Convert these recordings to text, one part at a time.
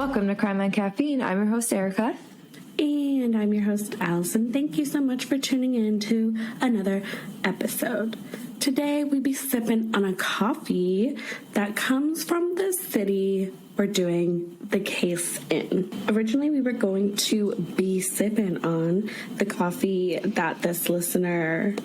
Welcome to Crime on Caffeine. I'm your host, Erica. And I'm your host, Allison. Thank you so much for tuning in to another episode. Today, we be sipping on a coffee that comes from the city we're doing the case in. Originally, we were going to be sipping on the coffee that this listener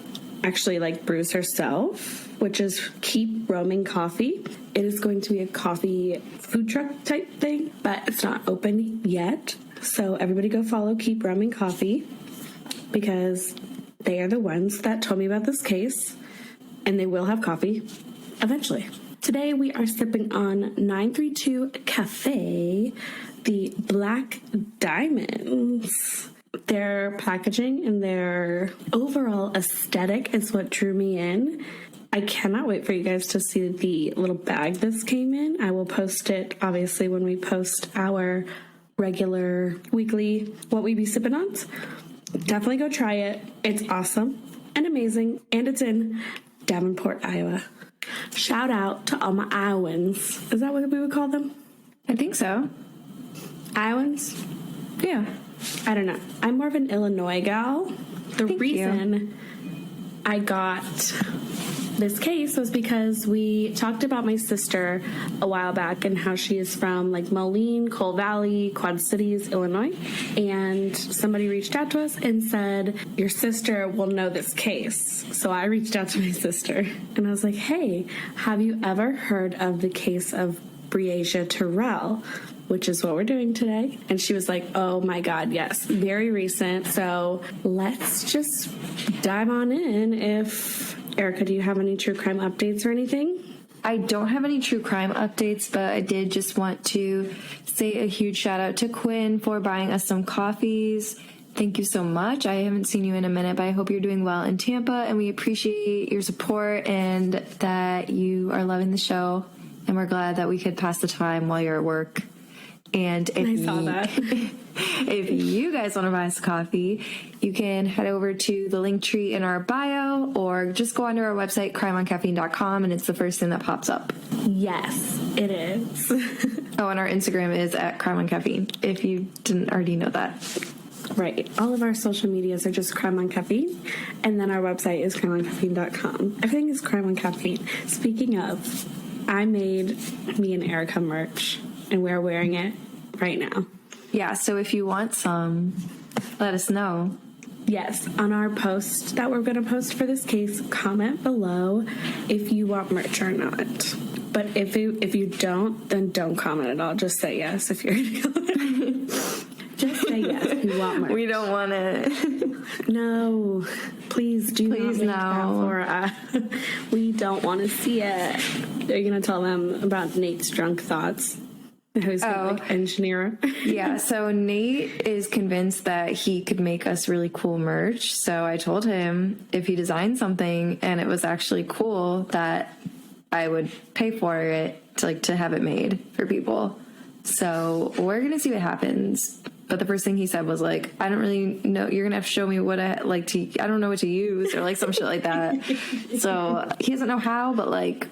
actually brews herself, which is Keep Roaming Coffee. It is going to be a coffee food truck type thing, but it's not open yet. So everybody go follow Keep Roaming Coffee because they are the ones that told me about this case, and they will have coffee eventually. Today we are sipping on 932 Cafe, the Black Diamonds. Their packaging and their overall aesthetic is what drew me in. I cannot wait for you guys to see the little bag this came in. I will post it, obviously, when we post our regular weekly What We Be Sipping On. Definitely go try it. It's awesome and amazing, and it's in Davenport, Iowa. Shout out to all my Iowans. Is that what we would call them? I think so. Iowans? Yeah. I don't know. I'm more of an Illinois gal. The reason I got this case was because we talked about my sister a while back and how she is from Moline, Coal Valley, Quad Cities, Illinois. And somebody reached out to us and said, your sister will know this case. So I reached out to my sister and I was like, hey, have you ever heard of the case of Briasia Tyrell? Which is what we're doing today. And she was like, oh my God, yes, very recent. So let's just dive on in. Erica, do you have any true crime updates or anything? I don't have any true crime updates, but I did just want to say a huge shout out to Quinn for buying us some coffees. Thank you so much. I haven't seen you in a minute, but I hope you're doing well in Tampa, and we appreciate your support and that you are loving the show. And we're glad that we could pass the time while you're at work. And if you guys want to buy us coffee, you can head over to the link tree in our bio or just go onto our website, crimeoncaffeine.com, and it's the first thing that pops up. Yes, it is. Oh, and our Instagram is at crimeoncaffeine, if you didn't already know that. Right. All of our social medias are just Crime on Caffeine, and then our website is crimeoncaffeine.com. Everything is Crime on Caffeine. Speaking of, I made me and Erica merch, and we're wearing it right now. Yeah, so if you want some, let us know. Yes, on our post that we're going to post for this case, comment below if you want merch or not. But if you don't, then don't comment at all. Just say yes if you're just say yes if you want merch. We don't want it. No, please do please not make that for us. We don't want to see it. Are you going to tell them about Nate's drunk thoughts? Who's going to engineer? Yeah, so Nate is convinced that he could make us really cool merch. So I told him if he designed something and it was actually cool, that I would pay for it to have it made for people. So we're going to see what happens. But the first thing he said was I don't really know. You're going to have to show me what I like to, I don't know what to use or some shit like that. So he doesn't know how, but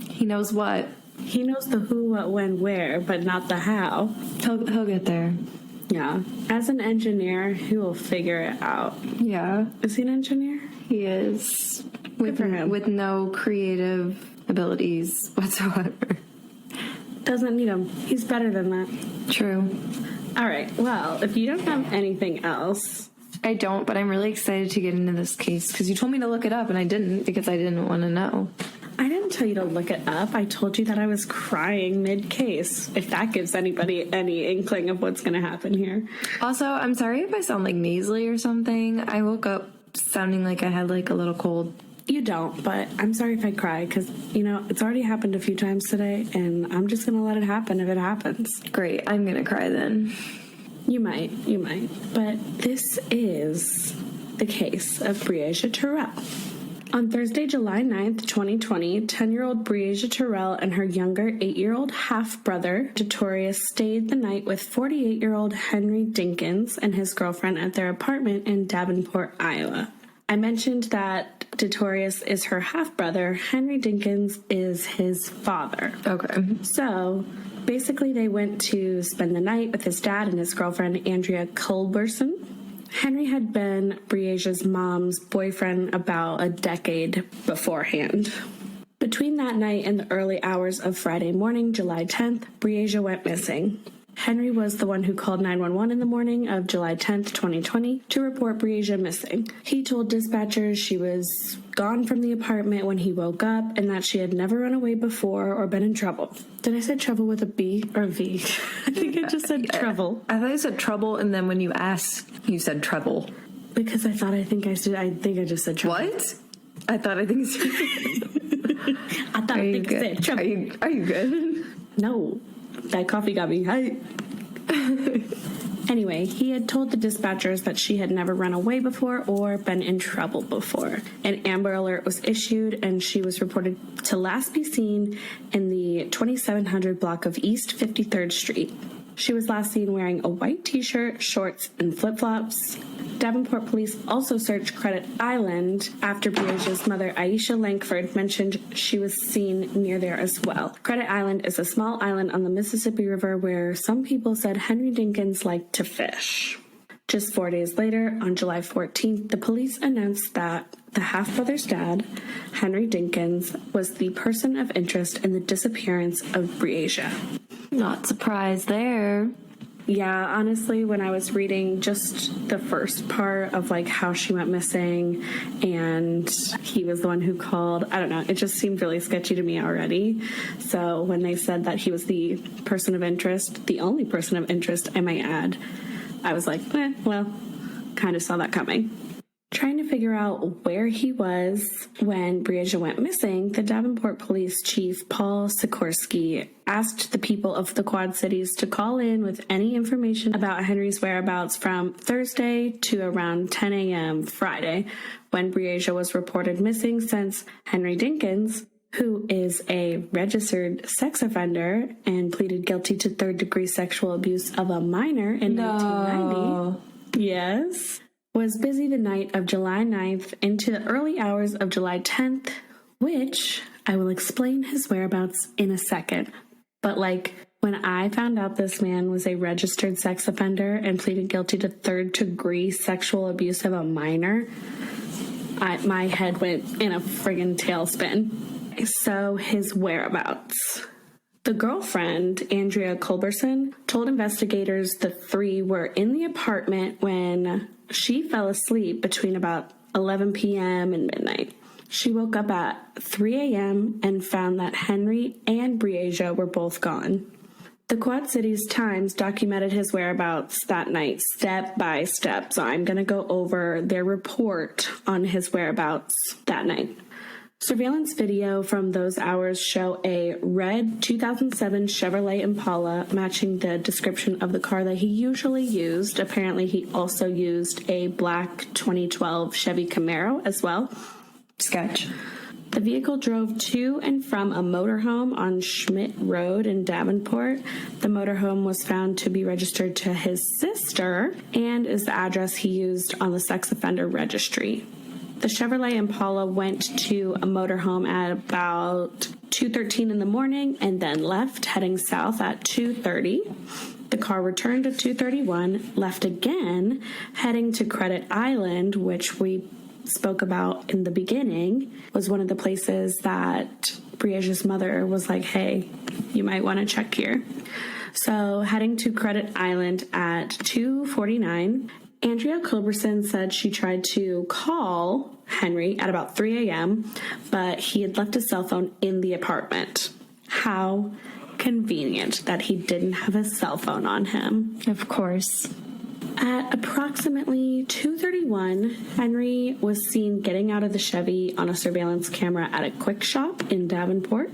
he knows what. He knows the who, what, when, where, but not the how. He'll get there. Yeah. As an engineer, he will figure it out. Yeah. Is he an engineer? He is. Good for him. With no creative abilities whatsoever. Doesn't need them. He's better than that. True. All right. Well, if you don't have anything else. I don't, but I'm really excited to get into this case because you told me to look it up and I didn't because I didn't want to know. I didn't tell you to look it up. I told you that I was crying mid-case, if that gives anybody any inkling of what's going to happen here. Also, I'm sorry if I sound nasally or something. I woke up sounding like I had a little cold. You don't, but I'm sorry if I cry because, it's already happened a few times today, and I'm just going to let it happen if it happens. Great. I'm going to cry then. You might. But this is the case of Briasia Tyrell. On Thursday, July 9th, 2020, 10-year-old Briasia Tyrell and her younger 8-year-old half-brother, Detorius, stayed the night with 48-year-old Henry Dinkins and his girlfriend at their apartment in Davenport, Iowa. I mentioned that Detorius is her half-brother. Henry Dinkins is his father. Okay. So Basically, they went to spend the night with his dad and his girlfriend, Andrea Culberson. Henry had been Briasia's mom's boyfriend about a decade beforehand. Between that night and the early hours of Friday morning, July 10th, Breasia went missing. Henry was the one who called 911 in the morning of July 10th, 2020, to report Briasia missing. He told dispatchers she was gone from the apartment when he woke up and that she had never run away before or been in trouble. Did I say trouble with a B or a V? I think I just said trouble. I thought you said trouble, and then when you asked, you said treble. Because I think I just said trouble. What? I think I said trouble. Are you good? No. That coffee got me hype. Anyway, he had told the dispatchers that she had never run away before or been in trouble before. An Amber Alert was issued, and she was reported to last be seen in the 2700 block of East 53rd Street. She was last seen wearing a white t-shirt, shorts, and flip-flops. Davenport police also searched Credit Island after Briasia's mother, Aisha Langford, mentioned she was seen near there as well. Credit Island is a small island on the Mississippi River where some people said Henry Dinkins liked to fish. Just 4 days later, on July 14th, the police announced that the half-brother's dad, Henry Dinkins, was the person of interest in the disappearance of Briasia. Not surprised there. Yeah, honestly, when I was reading just the first part of like how she went missing and he was the one who called, I don't know, it just seemed really sketchy to me already. So when they said that he was the person of interest, the only person of interest, I might add, I was like, well, kind of saw that coming. Trying to figure out where he was when Briasia went missing, the Davenport Police Chief Paul Sikorsky asked the people of the Quad Cities to call in with any information about Henry's whereabouts from Thursday to around 10 a.m. Friday, when Briasia was reported missing, since Henry Dinkins, who is a registered sex offender and pleaded guilty to third-degree sexual abuse of a minor in 1990. Yes. Was busy the night of July 9th into the early hours of July 10th, which I will explain his whereabouts in a second. But when I found out this man was a registered sex offender and pleaded guilty to third-degree sexual abuse of a minor, my head went in a friggin' tailspin. So his whereabouts. The girlfriend, Andrea Culberson, told investigators the three were in the apartment when she fell asleep between about 11 p.m. and midnight. She woke up at 3 a.m. and found that Henry and Breasia were both gone. The Quad Cities Times documented his whereabouts that night step by step, so I'm going to go over their report on his whereabouts that night. Surveillance video from those hours show a red 2007 Chevrolet Impala matching the description of the car that he usually used. Apparently, he also used a black 2012 Chevy Camaro as well. Sketch. The vehicle drove to and from a motorhome on Schmidt Road in Davenport. The motorhome was found to be registered to his sister and is the address he used on the sex offender registry. The Chevrolet Impala went to a motorhome at about 2:13 in the morning and then left, heading south at 2:30. The car returned at 2:31, left again, heading to Credit Island, which we spoke about in the beginning, was one of the places that Briasia's mother was like, hey, you might want to check here. So heading to Credit Island at 2:49, Andrea Culberson said she tried to call Henry at about 3 a.m., but he had left his cell phone in the apartment. How convenient that he didn't have his cell phone on him. Of course. At approximately 2:31, Henry was seen getting out of the Chevy on a surveillance camera at a quick shop in Davenport,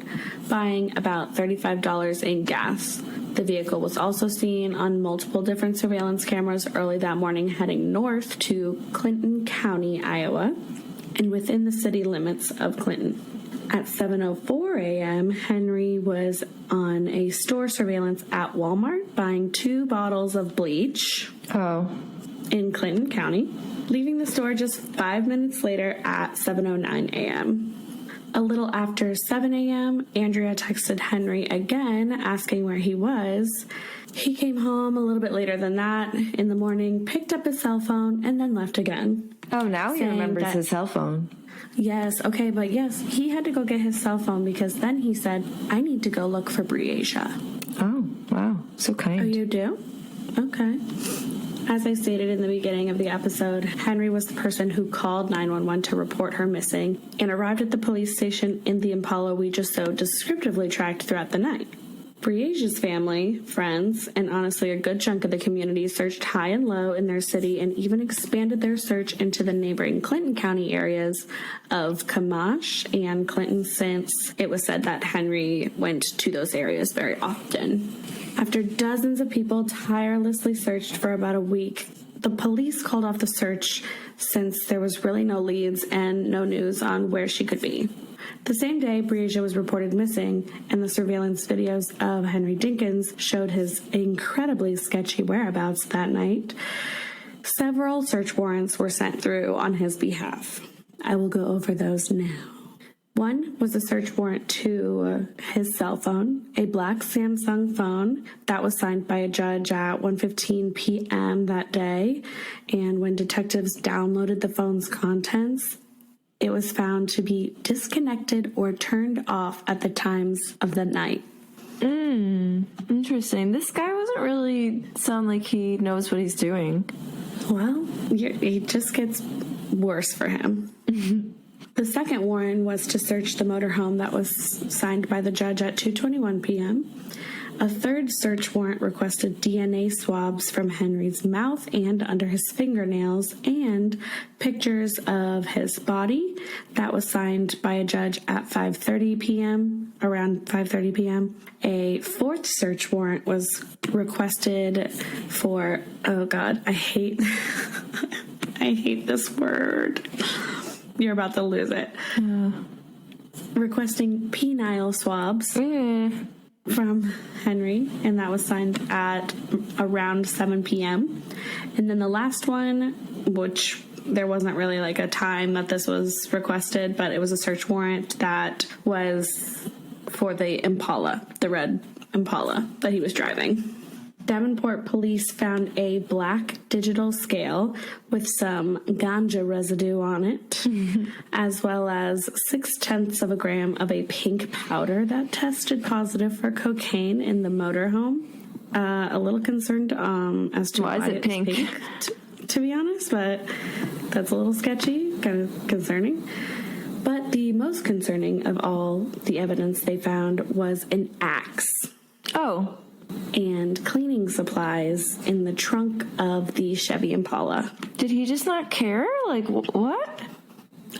buying about $35 in gas. The vehicle was also seen on multiple different surveillance cameras early that morning heading north to Clinton County, Iowa, and within the city limits of Clinton. At 7:04 a.m., Henry was on a store surveillance at Walmart buying 2 bottles of bleach in Clinton County, leaving the store just 5 minutes later at 7:09 a.m. A little after 7 a.m., Andrea texted Henry again, asking where he was. He came home a little bit later than that in the morning, picked up his cell phone, and then left again. Oh, now he remembers his cell phone. Yes, okay, but yes, he had to go get his cell phone because then he said, I need to go look for Briasia. Oh, wow. So kind. Oh, you do? Okay. As I stated in the beginning of the episode, Henry was the person who called 911 to report her missing and arrived at the police station in the Impala we just so descriptively tracked throughout the night. Briasia's family, friends, and honestly a good chunk of the community searched high and low in their city and even expanded their search into the neighboring Clinton County areas of Camash and Clinton, since it was said that Henry went to those areas very often. After dozens of people tirelessly searched for about a week, the police called off the search since there was really no leads and no news on where she could be. The same day, Breasia was reported missing, and the surveillance videos of Henry Dinkins showed his incredibly sketchy whereabouts that night. Several search warrants were sent through on his behalf. I will go over those now. One was a search warrant to his cell phone, a black Samsung phone that was signed by a judge at 1:15 p.m. that day, and when detectives downloaded the phone's contents, it was found to be disconnected or turned off at the times of the night. Interesting. This guy doesn't really sound like he knows what he's doing. Well, it just gets worse for him. The second warrant was to search the motorhome that was signed by the judge at 2:21 p.m. A third search warrant requested DNA swabs from Henry's mouth and under his fingernails and pictures of his body. That was signed by a judge at 5:30 p.m., around 5:30 p.m. A fourth search warrant was requested for, oh God, I hate, I hate this word. You're about to lose it. Requesting penile swabs from Henry, and that was signed at around 7 p.m. And then the last one, which there wasn't really like a time that this was requested, but it was a search warrant that was for the Impala, the red Impala that he was driving. Davenport police found a black digital scale with some ganja residue on it, as well as 0.6 of a gram of a pink powder that tested positive for cocaine in the motorhome. A little concerned as to why is it pink, to be honest, but that's a little sketchy, kind of concerning. But the most concerning of all the evidence they found was an axe. Oh. And cleaning supplies in the trunk of the Chevy Impala. Did he just not care? Like, what?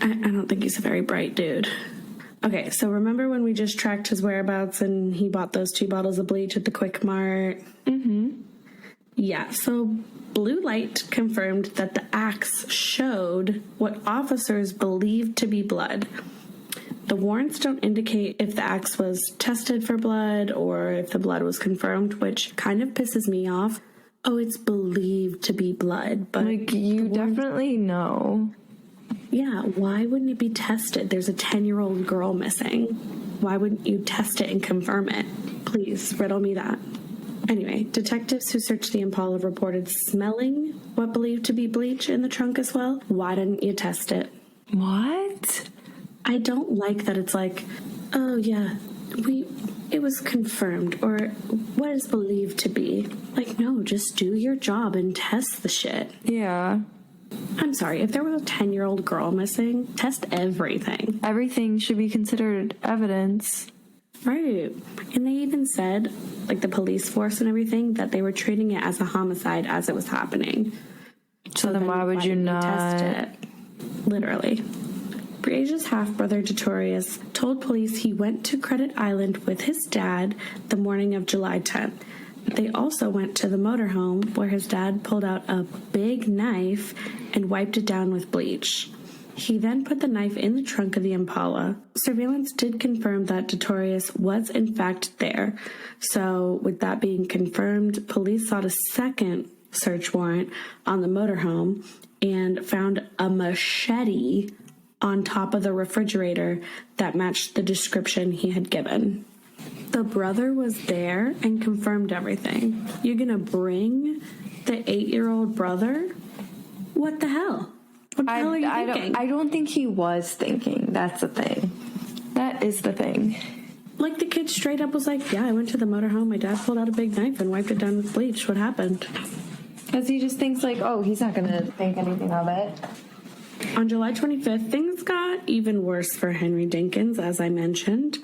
I don't think he's a very bright dude. Okay, so remember when we just tracked his whereabouts and he bought those 2 bottles of bleach at the Quick Mart? Mm-hmm. Yeah, so Blue Light confirmed that the axe showed what officers believed to be blood. The warrants don't indicate if the axe was tested for blood or if the blood was confirmed, which kind of pisses me off. Oh, it's believed to be blood, but... Like, you definitely know. Yeah, why wouldn't it be tested? There's a 10-year-old girl missing. Why wouldn't you test it and confirm it? Please, riddle me that. Anyway, detectives who searched the Impala reported smelling what believed to be bleach in the trunk as well. Why didn't you test it? What? I don't like that it's like, oh yeah, it was confirmed, or what is believed to be. Like, no, just do your job and test the shit. Yeah. I'm sorry, if there was a 10-year-old girl missing, test everything. Everything should be considered evidence. Right. And they even said, like the police force and everything, that they were treating it as a homicide as it was happening. So then why would you not test it? Literally. Briasia's half-brother, Detorius, told police he went to Credit Island with his dad the morning of July 10th. They also went to the motorhome where his dad pulled out a big knife and wiped it down with bleach. He then put the knife in the trunk of the Impala. Surveillance did confirm that Detorius was in fact there. So with that being confirmed, police sought a second search warrant on the motorhome and found a machete on top of the refrigerator that matched the description he had given. The brother was there and confirmed everything. You're gonna bring the 8-year-old brother? What the hell? What the hell are you thinking? I don't think he was thinking. That's the thing. That is the thing. Like, the kid straight up was like, yeah, I went to the motorhome. My dad pulled out a big knife and wiped it down with bleach. What happened? Because he just thinks like, oh, he's not going to think anything of it. On July 25th, things got even worse for Henry Dinkins, as I mentioned,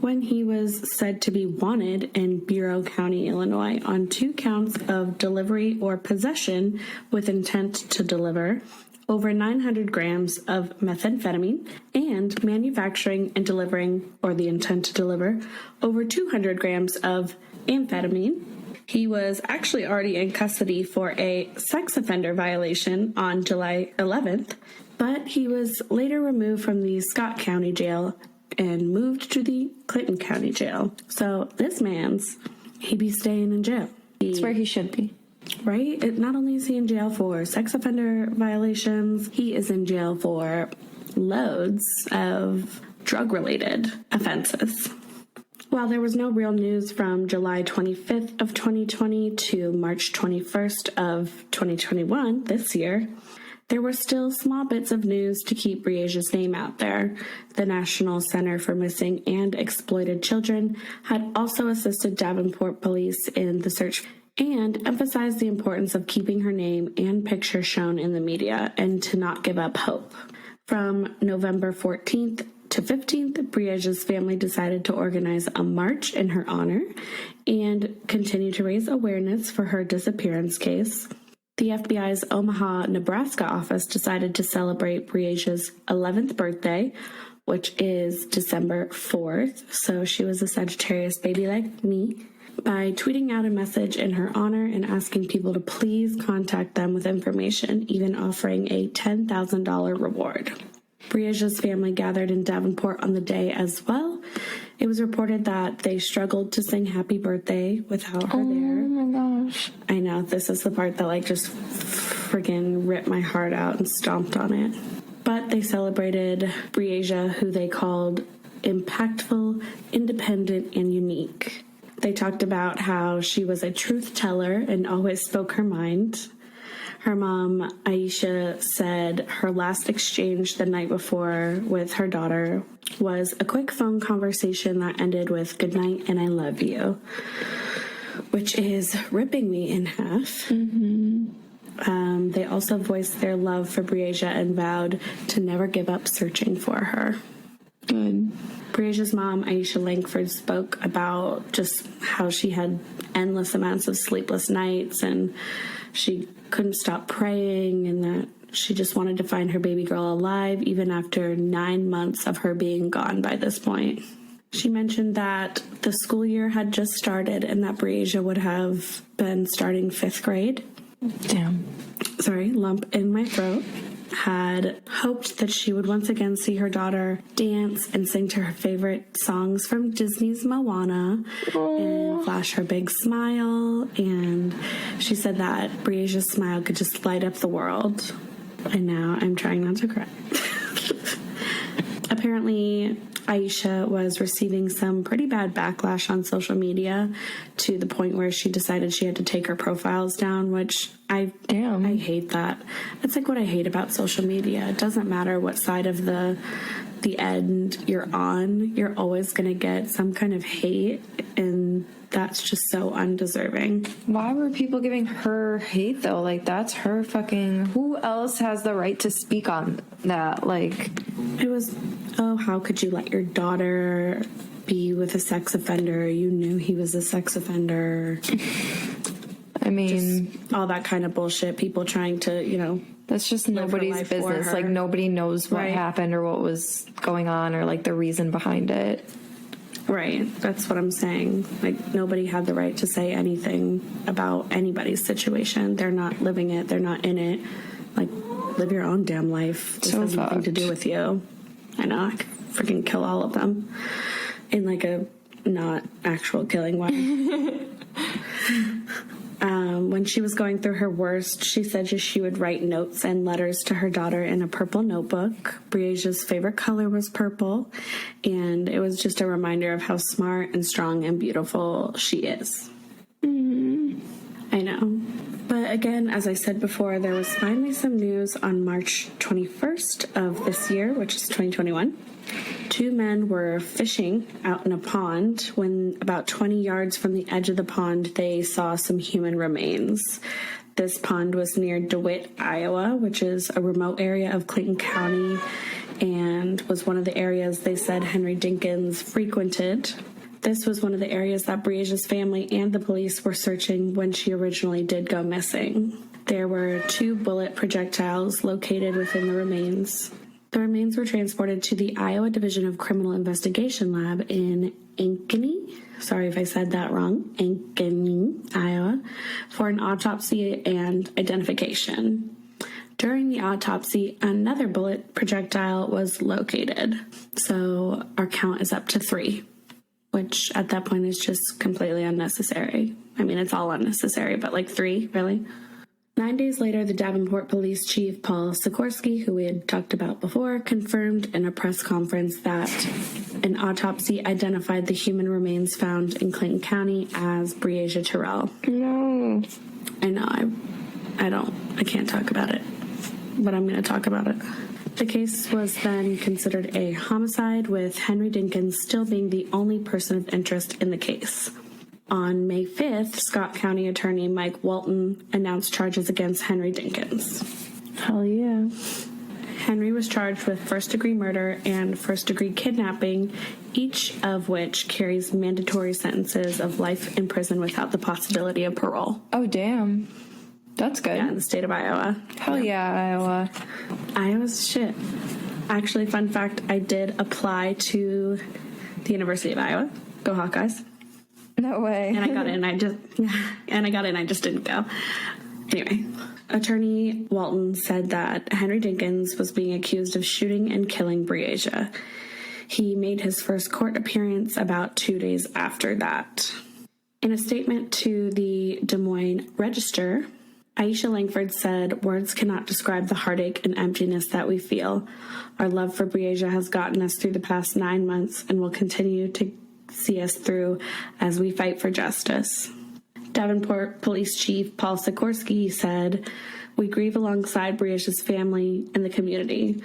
when he was said to be wanted in Bureau County, Illinois, on 2 counts of delivery or possession with intent to deliver over 900 grams of methamphetamine, and manufacturing and delivering, or the intent to deliver, over 200 grams of amphetamine. He was actually already in custody for a sex offender violation on July 11th, but he was later removed from the Scott County Jail and moved to the Clinton County Jail. So this he'd be staying in jail. That's where he should be. Right? Not only is he in jail for sex offender violations, he is in jail for loads of drug-related offenses. While there was no real news from July 25th of 2020 to March 21st of 2021, this year, there were still small bits of news to keep Briasia's name out there. The National Center for Missing and Exploited Children had also assisted Davenport police in the search and emphasized the importance of keeping her name and picture shown in the media and to not give up hope. From November 14th to 15th, Briasia's family decided to organize a march in her honor and continue to raise awareness for her disappearance case. The FBI's Omaha, Nebraska office decided to celebrate Briasia's 11th birthday, which is December 4th, so she was a Sagittarius baby like me, by tweeting out a message in her honor and asking people to please contact them with information, even offering a $10,000 reward. Briasia's family gathered in Davenport on the day as well. It was reported that they struggled to sing happy birthday without her there. Oh my gosh. I know, this is the part that just friggin' ripped my heart out and stomped on it. But they celebrated Briasia, who they called impactful, independent, and unique. They talked about how she was a truth teller and always spoke her mind. Her mom, Aisha, said her last exchange the night before with her daughter was a quick phone conversation that ended with "good night and I love you," which is ripping me in half. Mm-hmm. They also voiced their love for Breasia and vowed to never give up searching for her. Good. Briasia's mom, Aisha Langford, spoke about just how she had endless amounts of sleepless nights and she couldn't stop praying and that she just wanted to find her baby girl alive even after 9 months of her being gone by this point. She mentioned that the school year had just started and that Briasia would have been starting 5th grade. Damn. Sorry, lump in my throat. Had hoped that she would once again see her daughter dance and sing to her favorite songs from Disney's Moana and flash her big smile. And she said that Briasia's smile could just light up the world. And now I'm trying not to cry. Apparently, Aisha was receiving some pretty bad backlash on social media to the point where she decided she had to take her profiles down, which I hate that. That's like what I hate about social media. It doesn't matter what side of the end you're on, you're always going to get some kind of hate, and that's just so undeserving. Why were people giving her hate though? Like, that's her fucking... Who else has the right to speak on that? Like, it was, oh, how could you let your daughter be with a sex offender? You knew he was a sex offender. I mean... Just all that kind of bullshit. People trying to, that's just nobody's business. Like, nobody knows what happened or what was going on or, like, the reason behind it. Right. That's what I'm saying. Like, nobody had the right to say anything about anybody's situation. They're not living it. They're not in it. Like, live your own damn life. This has nothing to do with you. I know. I could freaking kill all of them in, like, a not actual killing way. When she was going through her worst, she said she would write notes and letters to her daughter in a purple notebook. Briasia's favorite color was purple, and it was just a reminder of how smart and strong and beautiful she is. I know. But again, as I said before, there was finally some news on March 21st of this year, which is 2021. 2 men were fishing out in a pond when about 20 yards from the edge of the pond, they saw some human remains. This pond was near DeWitt, Iowa, which is a remote area of Clayton County and was one of the areas they said Henry Dinkins frequented. This was one of the areas that Briasia's family and the police were searching when she originally did go missing. There were 2 bullet projectiles located within the remains. The remains were transported to the Iowa Division of Criminal Investigation Lab in Ankeny, sorry if I said that wrong, Ankeny, Iowa, for an autopsy and identification. During the autopsy, another bullet projectile was located. So our count is up to 3, which at that point is just completely unnecessary. I mean, it's all unnecessary, but like 3, really? 9 days later, the Davenport Police Chief, Paul Sikorsky, who we had talked about before, confirmed in a press conference that an autopsy identified the human remains found in Clayton County as Briasia Tyrell. No. I know, I can't talk about it, but I'm going to talk about it. The case was then considered a homicide, with Henry Dinkins still being the only person of interest in the case. On May 5th, Scott County Attorney Mike Walton announced charges against Henry Dinkins. Hell yeah. Henry was charged with first-degree murder and first-degree kidnapping, each of which carries mandatory sentences of life in prison without the possibility of parole. Oh, damn. That's good. Yeah, in the state of Iowa. Hell yeah, Iowa. Iowa's shit. Actually, fun fact, I did apply to the University of Iowa. Go Hawkeyes. No way. And I got in, I just didn't go. Anyway, Attorney Walton said that Henry Dinkins was being accused of shooting and killing Breasia. He made his first court appearance about 2 days after that. In a statement to the Des Moines Register, Aisha Langford said, "Words cannot describe the heartache and emptiness that we feel. Our love for Breasia has gotten us through the past 9 months and will continue to see us through as we fight for justice." Davenport Police Chief Paul Sikorsky said, "We grieve alongside Briasia's family and the community.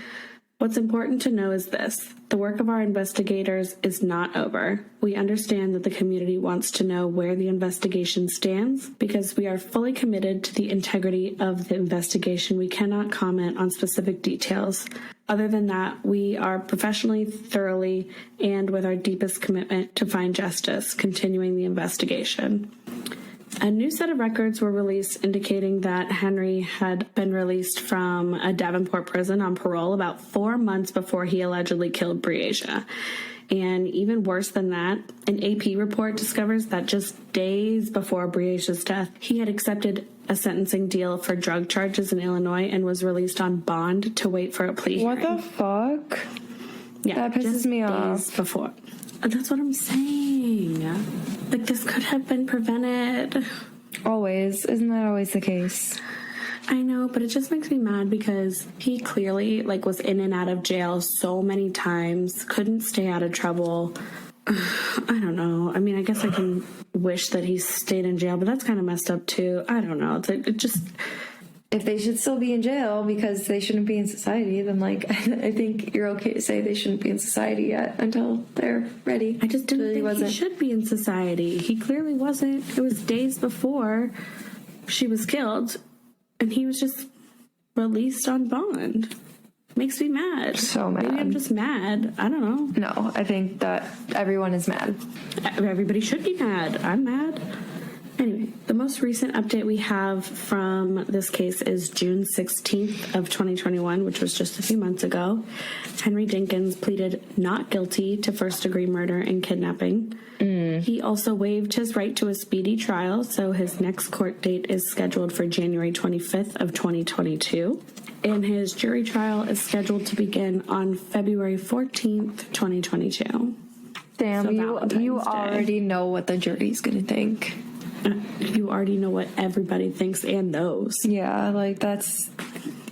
What's important to know is this: the work of our investigators is not over. We understand that the community wants to know where the investigation stands. Because we are fully committed to the integrity of the investigation, we cannot comment on specific details. Other than that, we are professionally, thoroughly, and with our deepest commitment to find justice, continuing the investigation." A new set of records were released indicating that Henry had been released from a Davenport prison on parole about 4 months before he allegedly killed Breasia. And even worse than that, an AP report discovers that just days before Briasia's death, he had accepted a sentencing deal for drug charges in Illinois and was released on bond to wait for a plea What hearing. the fuck? Yeah, That pisses just me days off. before. That's what I'm saying. Like, this could have been prevented. Always. Isn't that always the case? I know, but it just makes me mad because he clearly, was in and out of jail so many times, couldn't stay out of trouble. I don't know. I mean, I guess I can wish that he stayed in jail, but that's kind of messed up too. I don't know. It just... If they should still be in jail because they shouldn't be in society, then, I think you're okay to say they shouldn't be in society yet until they're ready. I just didn't think he should be in society. He clearly wasn't. It was days before she was killed, and he was just released on bond. Makes me mad. So mad. Maybe I'm just mad. I don't know. No, I think that everyone is mad. Everybody should be mad. I'm mad. Anyway, the most recent update we have from this case is June 16th of 2021, which was just a few months ago. Henry Dinkins pleaded not guilty to first-degree murder and kidnapping. He also waived his right to a speedy trial, so his next court date is scheduled for January 25th of 2022. And his jury trial is scheduled to begin on February 14th, 2022. Damn, So you Valentine's Day. already know what the jury's gonna think. You already know what everybody thinks and knows. Yeah, like that's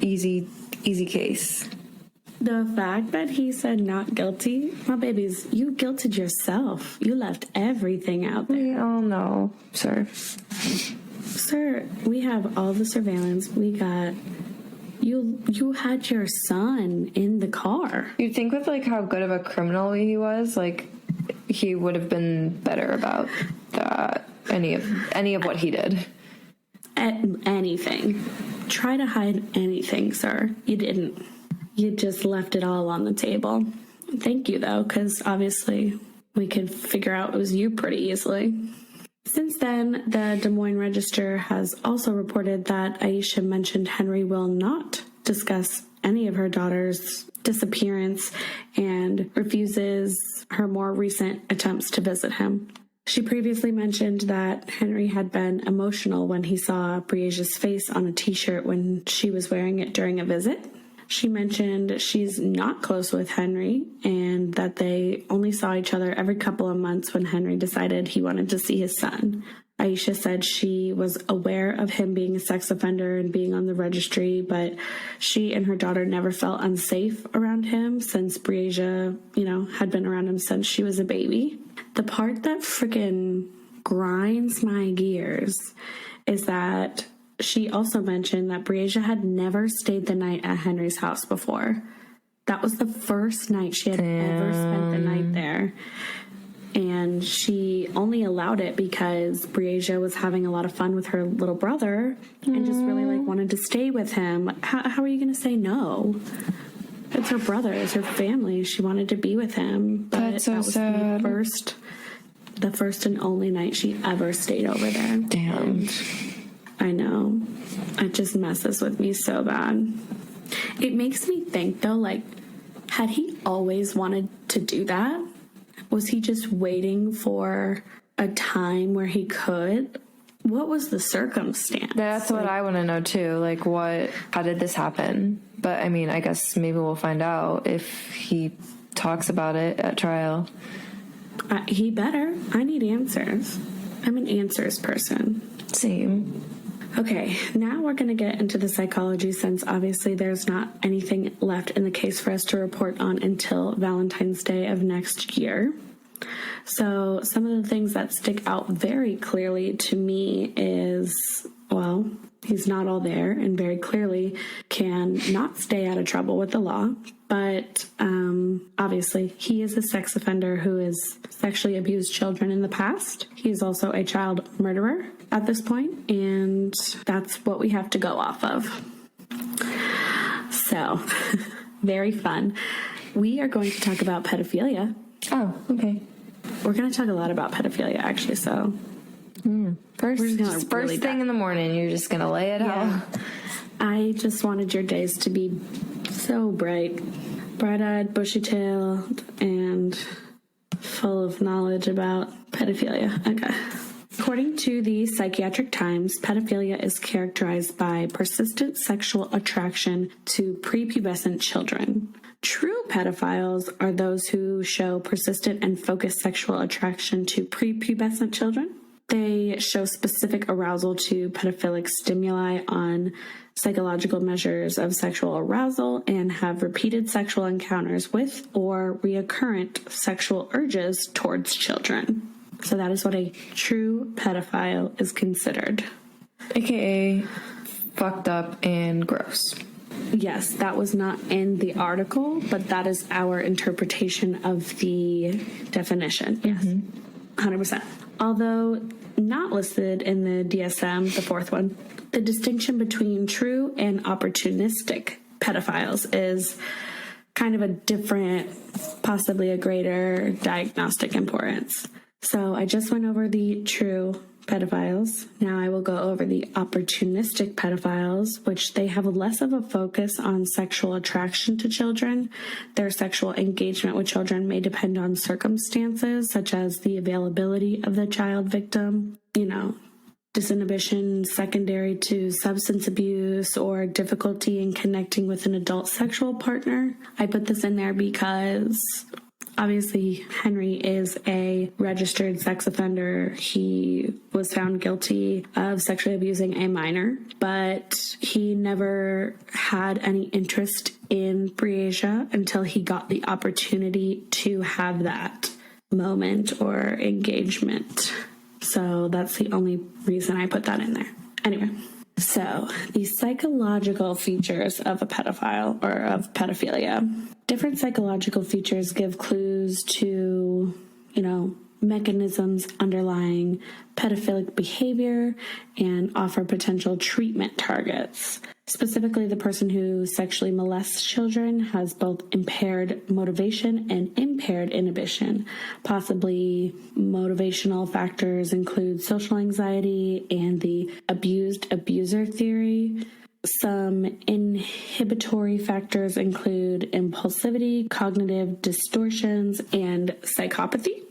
easy case. The fact that he said not guilty, my babies, you guilted yourself. You left everything out there. We all know, sir. Sir, we have all the surveillance. We got you had your son in the car. You'd think with like how good of a criminal he was, like he would have been better about that. Any of what he did. Anything. Try to hide anything, sir. You didn't. You just left it all on the table. Thank you, though, because obviously we could figure out it was you pretty easily. Since then, the Des Moines Register has also reported that Aisha mentioned Henry will not discuss any of her daughter's disappearance and refuses her more recent attempts to visit him. She previously mentioned that Henry had been emotional when he saw Briasia's face on a t-shirt when she was wearing it during a visit. She mentioned she's not close with Henry and that they only saw each other every couple of months when Henry decided he wanted to see his son. Aisha said she was aware of him being a sex offender and being on the registry, but she and her daughter never felt unsafe around him since Breasia, had been around him since she was a baby. The part that freaking grinds my gears is that she also mentioned that Breasia had never stayed the night at Henry's house before. That was the first night she had ever spent the night there. And she only allowed it because Breasia was having a lot of fun with her little brother and just really wanted to stay with him. How are you going to say no? It's her brother, it's her family. She wanted to be with him. But That's so that was sad. the first and only night she ever stayed over there. Damn. And I know. It just messes with me so bad. It makes me think, though, had he always wanted to do that? Was he just waiting for a time where he could? What was the circumstance? That's what I want to know too. How did this happen? But I mean, I guess maybe we'll find out if he talks about it at trial. He better. I need answers. I'm an answers person. Same. Okay, now we're going to get into the psychology since obviously there's not anything left in the case for us to report on until Valentine's Day of next year. So some of the things that stick out very clearly to me is, well, he's not all there and very clearly can not stay out of trouble with the law. But obviously, he is a sex offender who has sexually abused children in the past. He's also a child murderer at this point, and that's what we have to go off of. So, very fun. We are going to talk about pedophilia. Oh, okay. We're going to talk a lot about pedophilia, actually, so... First really thing in the morning, you're just going to lay it out. I just wanted your days to be so bright-eyed, bushy-tailed, and full of knowledge about pedophilia. Okay. According to the Psychiatric Times, pedophilia is characterized by persistent sexual attraction to prepubescent children. True pedophiles are those who show persistent and focused sexual attraction to prepubescent children. They show specific arousal to pedophilic stimuli on psychological measures of sexual arousal and have repeated sexual encounters with or reoccurrent sexual urges towards children. So that is what a true pedophile is considered. AKA fucked up and gross. Yes, that was not in the article, but that is our interpretation of the definition. Yes, 100%. Although not listed in the DSM, the fourth one, the distinction between true and opportunistic pedophiles is kind of a different, possibly a greater diagnostic importance. So I just went over the true pedophiles. Now I will go over the opportunistic pedophiles, which they have less of a focus on sexual attraction to children. Their sexual engagement with children may depend on circumstances, such as the availability of the child victim, disinhibition secondary to substance abuse or difficulty in connecting with an adult sexual partner. I put this in there because Obviously, Henry is a registered sex offender. He was found guilty of sexually abusing a minor, but he never had any interest in Breasia until he got the opportunity to have that moment or engagement. So that's the only reason I put that in there. Anyway. So, the psychological features of a pedophile or of pedophilia. Different psychological features give clues to, mechanisms underlying pedophilic behavior and offer potential treatment targets. Specifically, the person who sexually molests children has both impaired motivation and impaired inhibition. Possibly motivational factors include social anxiety and the abused abuser theory. Some inhibitory factors include impulsivity, cognitive distortions, and psychopathy.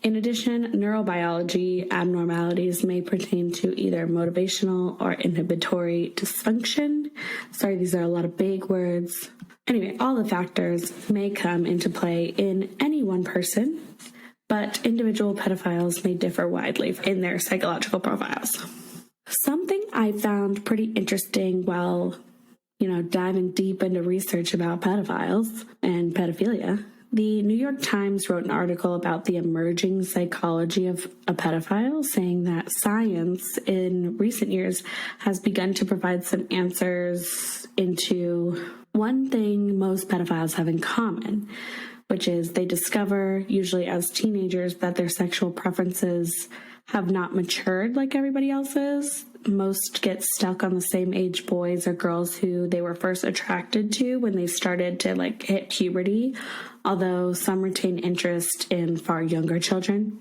In addition, neurobiology abnormalities may pertain to either motivational or inhibitory dysfunction. Sorry, these are a lot of big words. Anyway, all the factors may come into play in any one person, but individual pedophiles may differ widely in their psychological profiles. Something I found pretty interesting while, diving deep into research about pedophiles and pedophilia. The New York Times wrote an article about the emerging psychology of a pedophile, saying that science in recent years has begun to provide some answers into one thing most pedophiles have in common, which is they discover, usually as teenagers, that their sexual preferences have not matured like everybody else's. Most get stuck on the same age boys or girls who they were first attracted to when they started to hit puberty, although some retain interest in far younger children.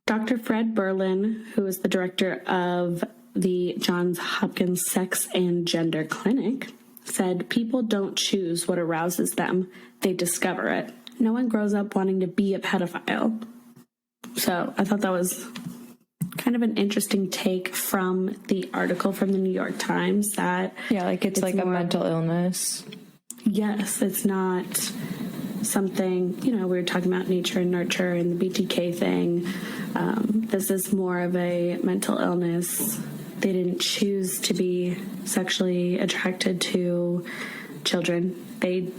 Dr. Fred Berlin, who is the director of the Johns Hopkins Sex and Gender Clinic, said people don't choose what arouses them, they discover it. No one grows up wanting to be a pedophile. So I thought that was kind of an interesting take from the article from the New York Times that it's like a mental illness. Yes, it's not something, we were talking about nature and nurture and the BTK thing. This is more of a mental illness. They didn't choose to be sexually attracted to children. They,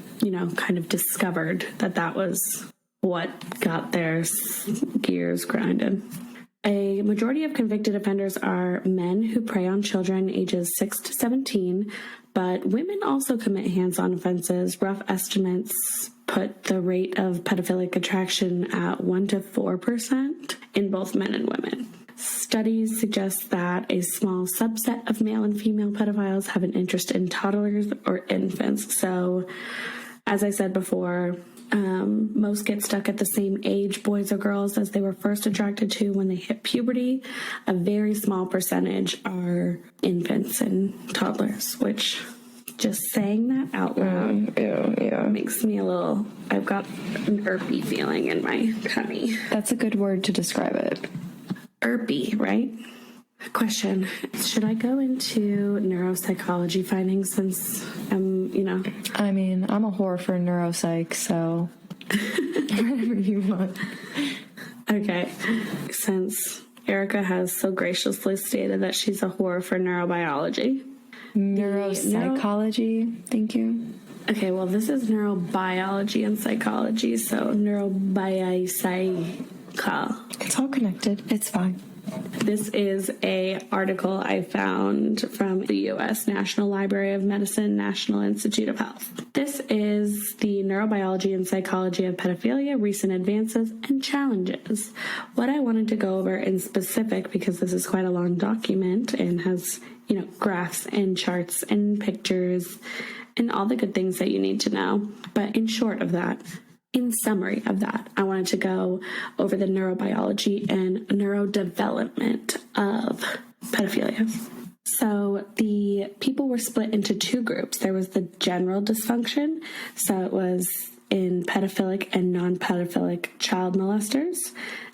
kind of discovered that was what got their gears grinding. A majority of convicted offenders are men who prey on children ages 6 to 17, but women also commit hands-on offenses. Rough estimates put the rate of pedophilic attraction at 1 to 4% in both men and women. Studies suggest that a small subset of male and female pedophiles have an interest in toddlers or infants. So, as I said before, most get stuck at the same age, boys or girls, as they were first attracted to when they hit puberty. A very small percentage are infants and toddlers, which just saying that out loud makes me I've got an irpy feeling in my tummy. That's a good word to describe it. Irpy, right? Question. Should I go into neuropsychology findings since I'm a whore for neuropsych, so whatever you want. Okay. Since Erica has so graciously stated that she's a whore for neurobiology. Neuropsychology, thank you. Okay, well, this is neurobiology and psychology, so neurobiopsych. It's all connected. It's fine. This is a article I found from the U.S. National Library of Medicine, National Institute of Health. This is the Neurobiology and Psychology of Pedophilia, Recent Advances and Challenges. What I wanted to go over in specific, because this is quite a long document and has, graphs and charts and pictures and all the good things that you need to know. But in short of that, in summary of that, I wanted to go over the neurobiology and neurodevelopment of pedophilia. So the people were split into two groups. There was the general dysfunction, so it was in pedophilic and non-pedophilic child molesters.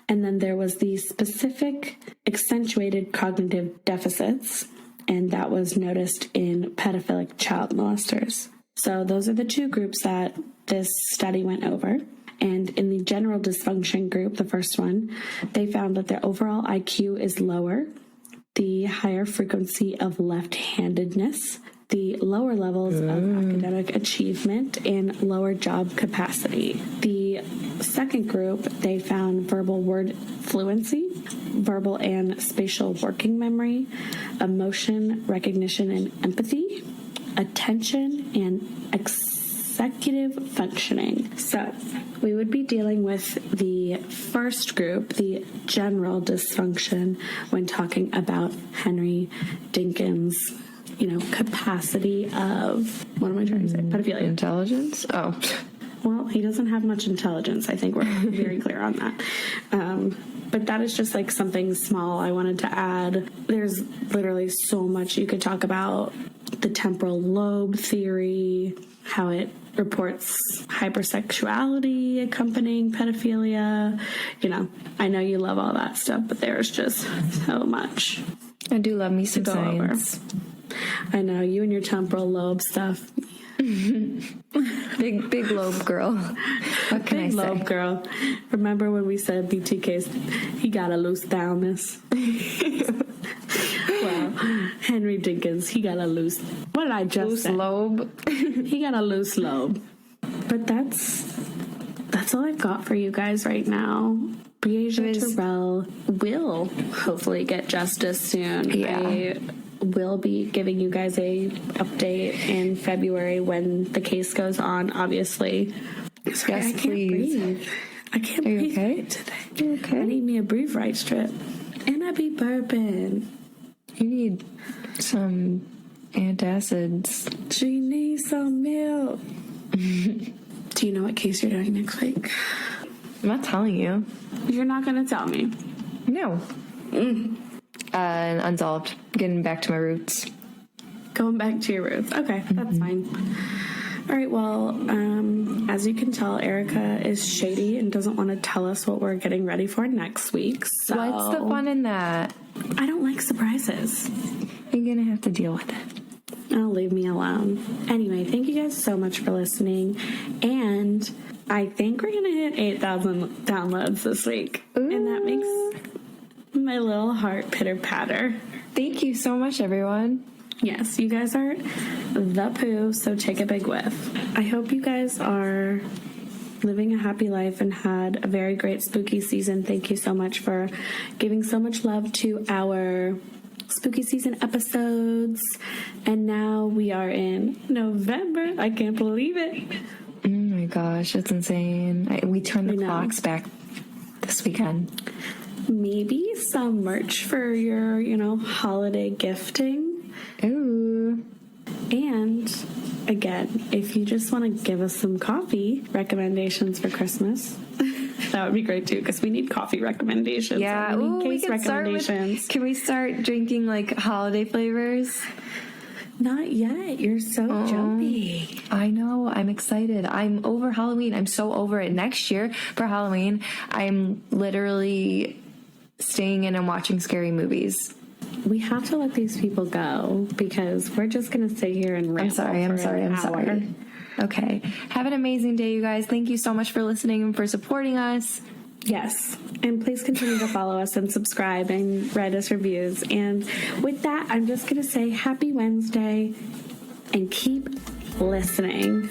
And then there was the specific accentuated cognitive deficits, and that was noticed in pedophilic child molesters. So those are the two groups that this study went over. And in the general dysfunction group, the first one, they found that their overall IQ is lower, the higher frequency of left-handedness, the lower levels of academic achievement, and lower job capacity. The second group, they found verbal word fluency, verbal and spatial working memory, emotion recognition and empathy, attention, and executive functioning. So we would be dealing with the first group, the general dysfunction, when talking about Henry Dinkins' capacity of, what am I trying to say? Pedophilia. Intelligence? Oh. Well, he doesn't have much intelligence. I think we're very clear on that. But that is just like something small I wanted to add. There's literally so much you could talk about. The temporal lobe theory, how it reports hypersexuality accompanying pedophilia. I know you love all that stuff, but there's just so much. I do love me some go science. I know, you and your temporal lobe stuff. Big lobe girl. What can I say? Big lobe girl. Remember when we said BTK's, he got a loose downess? Well, Henry Dinkins, he got a loose, what did I just Loose say? lobe. He got a loose lobe. But that's all I've got for you guys right now. Briasia Tyrell will hopefully get justice soon. Yeah. I will be giving you guys a update in February when the case goes on, obviously. Sorry, Yes, I can't please. breathe. I can't Are you breathe okay? right today. You okay? I need me a breathe right strip. And I be burping. You need some antacids. She needs some milk. Do you know what case you're doing next week? I'm not telling you. You're not going to tell me. No. Unsolved. Getting back to my roots. Going back to your roots. Okay, that's fine. All right, well, as you can tell, Erica is shady and doesn't want to tell us what we're getting ready for next week. So What's the fun in that? I don't like surprises. You're gonna have to deal with it. Oh, leave me alone. Anyway, thank you guys so much for listening. And I think we're going to hit 8,000 downloads this week. Ooh. And that makes my little heart pitter-patter. Thank you so much, everyone. Yes, you guys are the poo, so take a big whiff. I hope you guys are living a happy life and had a very great spooky season. Thank you so much for giving so much love to our spooky season episodes. And now we are in November. I can't believe it. Oh my gosh, that's insane. We turned the clocks back this weekend. Maybe some merch for your, holiday gifting. Ooh. And again, if you just want to give us some coffee recommendations for Christmas, that would be great too, because we need coffee recommendations. Yeah, and ooh, we case can start with, can we start drinking like holiday flavors? Not yet. You're so jumpy. I know. I'm excited. I'm over Halloween. I'm so over it. Next year for Halloween, I'm literally staying in and watching scary movies. We have to let these people go because we're just going to sit here and ramble. I'm sorry. Okay. Have an amazing day, you guys. Thank you so much for listening and for supporting us. Yes. And please continue to follow us and subscribe and write us reviews. And with that, I'm just going to say happy Wednesday and keep listening.